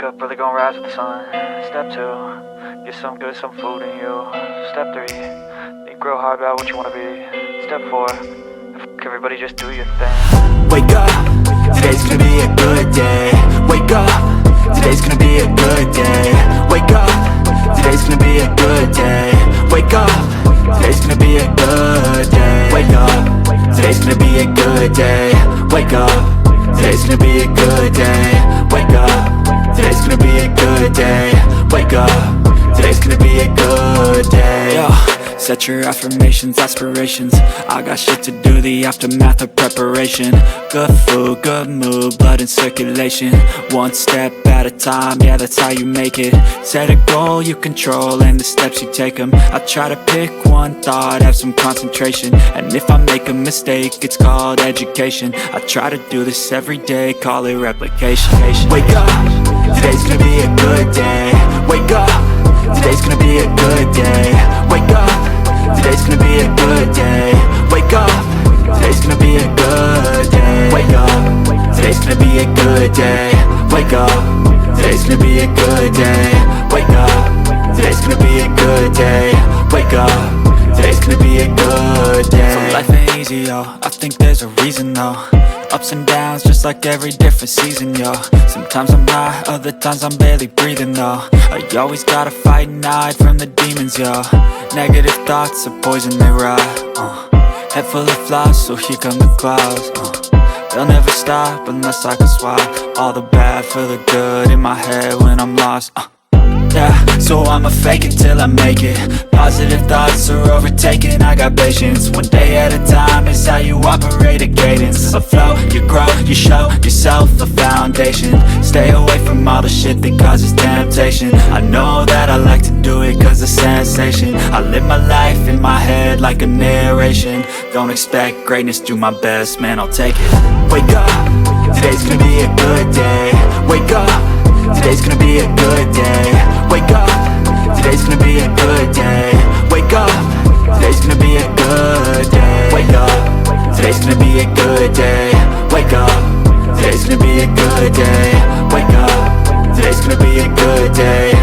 up, really gonna rise with the sun. Step 2, get some good, some food in you. Step 3, think real hard about what you wanna be. Step 4, everybody just do your thing. Wake up, today's gonna be a good day. Wake up, today's gonna be a good day. Wake up, today's gonna be a good day. Wake up, today's gonna be a good day. Wake up, today's gonna be a good day. Wake up, today's gonna be a good day. Wake up, today's gonna be a good day. Wake up, today's gonna be a good day. Yo, set your affirmations, aspirations. I got shit to do, the aftermath of preparation. Good food, good mood, blood in circulation. One step at a time, yeah, that's how you make it. Set a goal you control and the steps you take them. I try to pick one thought, have some concentration. And if I make a mistake, it's called education. I try to do this every day, call it replication. Wake up, today's gonna be a good day. Wake up, today's gonna be a good day. Wake up, today's gonna be a good day. Wake up, today's gonna be a good day. Wake up, today's gonna be a good day. Wake up, today's gonna be a good day. Wake up, today's gonna be a good day. Wake up, today's gonna be a good day. So life ain't easy, yo, I think there's a reason though. Ups and downs, just like every different season, yo. Sometimes I'm high, other times I'm barely breathing, though. I always gotta fight and hide from the demons, yo. Negative thoughts are poison, they ride, Head full of flies, so here come the clouds, They'll never stop unless I can swap all the bad for the good in my head when I'm lost, Yeah, so I'ma fake it till I make it. Positive thoughts are overtaken, I got patience. One day at a time is how you operate a cadence. A flow, you grow, you show yourself a foundation. Stay away from all the shit that causes temptation. I know that I like to do it cause it's sensation. I live my life in my head like a narration. Don't expect greatness, do my best, man, I'll take it. Wake up, today's gonna be a good day. Wake up, today's gonna be a good day. Wake up, today's gonna be a good day. Wake up, today's gonna be a good day. Wake up, today's gonna be a good day. Wake up, today's gonna be a good day. Wake up, today's gonna be a good day.